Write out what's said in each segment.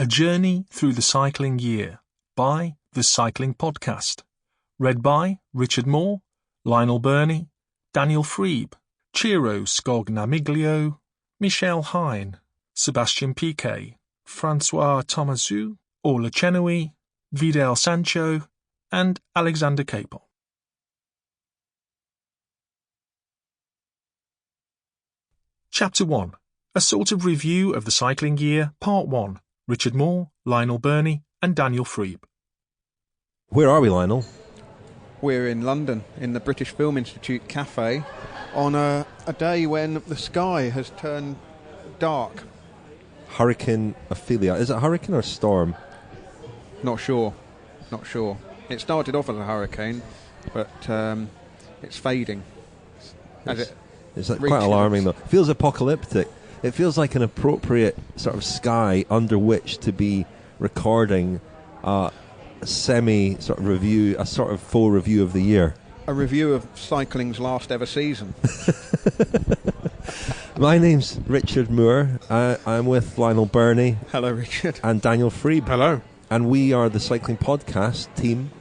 A Journey Through the Cycling Year by The Cycling Podcast. Read by Richard Moore, Lionel Birnie, Daniel Friebe, Ciro Scognamiglio, Michel Heine, Sebastien Piquet, Fracnois Thomazeau, Orla Chennaoui, Vidal Sancho, and Alexander Capon. Chapter 1. A sort of review of the cycling year, Part 1. Richard Moore, Lionel Birnie, and Daniel Friebe. Where are we, Lionel? We're in London, in the British Film Institute cafe, on a day when the sky has turned dark. Hurricane Ophelia. Is it a hurricane or a storm? Not sure. It started off as a hurricane, but it's fading. It's like quite alarming, though. It feels apocalyptic. It feels like an appropriate sort of sky under which to be recording a semi-sort of review, a sort of full review of the year. A review of cycling's last ever season. My name's Richard Moore. I'm with Lionel Birnie. Hello, Richard. And Daniel Friebe. Hello. And we are the Cycling Podcast team.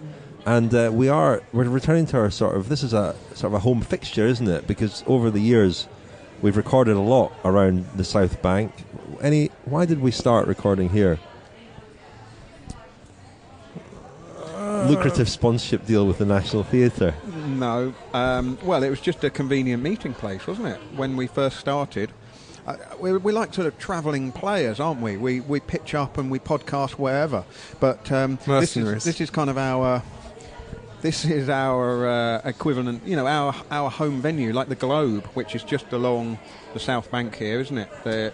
And we're returning to our this is a sort of a home fixture, isn't it? Because over the years, we've recorded a lot around the South Bank. Why did we start recording here? Lucrative sponsorship deal with the National Theatre. No. Well, it was just a convenient meeting place, wasn't it? When we first started. We're like sort of travelling players, aren't we? We pitch up and we podcast wherever. But this is kind of our... This is our equivalent, our home venue, like the Globe, which is just along the South Bank here, isn't it?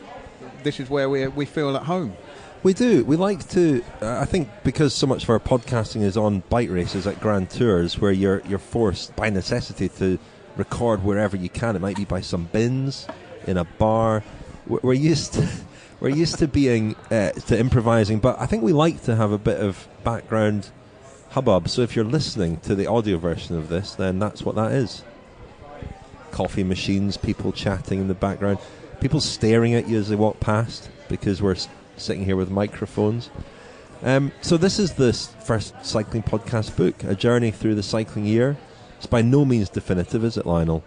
This is where we feel at home. We do. We like to, I think because so much of our podcasting is on bike races at Grand Tours, where you're forced by necessity to record wherever you can. It might be by some bins, in a bar. We're used to being, to improvising, but I think we like to have a bit of background hubbub. So if you're listening to the audio version of this, then that's what that is. Coffee machines, people chatting in the background, people staring at you as they walk past because we're sitting here with microphones. So this is the first cycling podcast book, A Journey Through the Cycling Year. It's by no means definitive, is it, Lionel?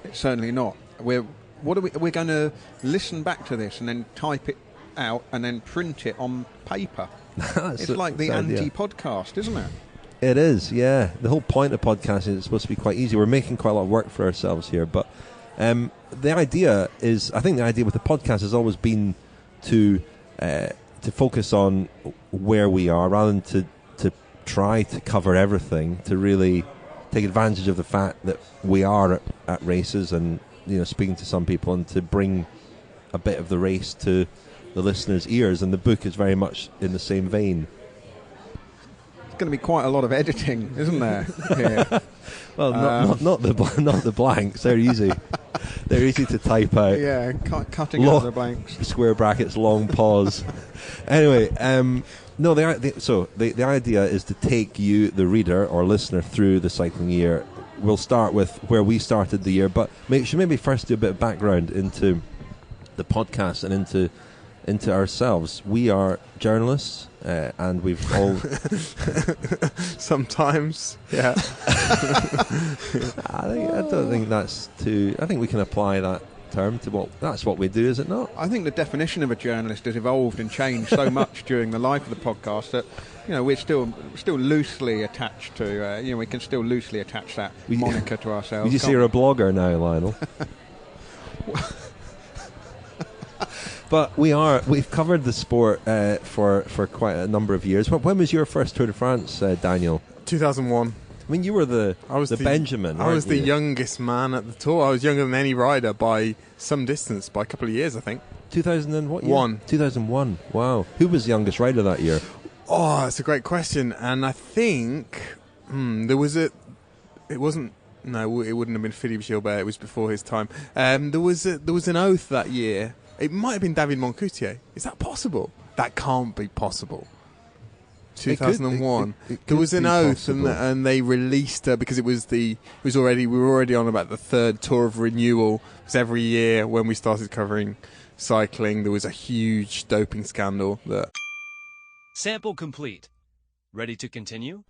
It's certainly not. We're going to listen back to this and then type it out and then print it on paper. It's like the anti-podcast, isn't it? It is, yeah. The whole point of podcasting is it's supposed to be quite easy. We're making quite a lot of work for ourselves here, but the idea with the podcast has always been to focus on where we are rather than to try to cover everything, to really take advantage of the fact that we are at races and speaking to some people, and to bring a bit of the race to the listeners' ears, and the book is very much in the same vein. It's going to be quite a lot of editing, isn't there? Yeah. Well, not the blanks. They're easy. They're easy to type out. Yeah, cutting out the blanks. Square brackets, long pause. Anyway, no. The idea is to take you, the reader or listener, through the cycling year. We'll start with where we started the year, but should maybe first do a bit of background into the podcast and into ourselves. We are journalists, and we've all sometimes, yeah. I don't think that's too. I think we can apply that term to that's what we do, is it not? I think the definition of a journalist has evolved and changed so much during the life of the podcast that we're still loosely attached to. We can still loosely attach that moniker to ourselves. Would you say you're a blogger now, Lionel? But we've covered the sport for quite a number of years. When was your first Tour de France, Daniel? 2001. I mean, you were the Benjamin. I was the youngest man at the Tour. I was younger than any rider by some distance, by a couple of years, I think. 2000 and what year? 2001. Wow. Who was the youngest rider that year? Oh, that's a great question. And I think there was it wasn't. No, it wouldn't have been Philippe Gilbert. It was before his time. There was an oath that year. It might have been David Moncoutier. Is that possible? That can't be possible. 2001. There was an oath, and they released her because we were already on about the third tour of renewal. Because every year when we started covering cycling, there was a huge doping scandal that Sample complete. Ready to continue?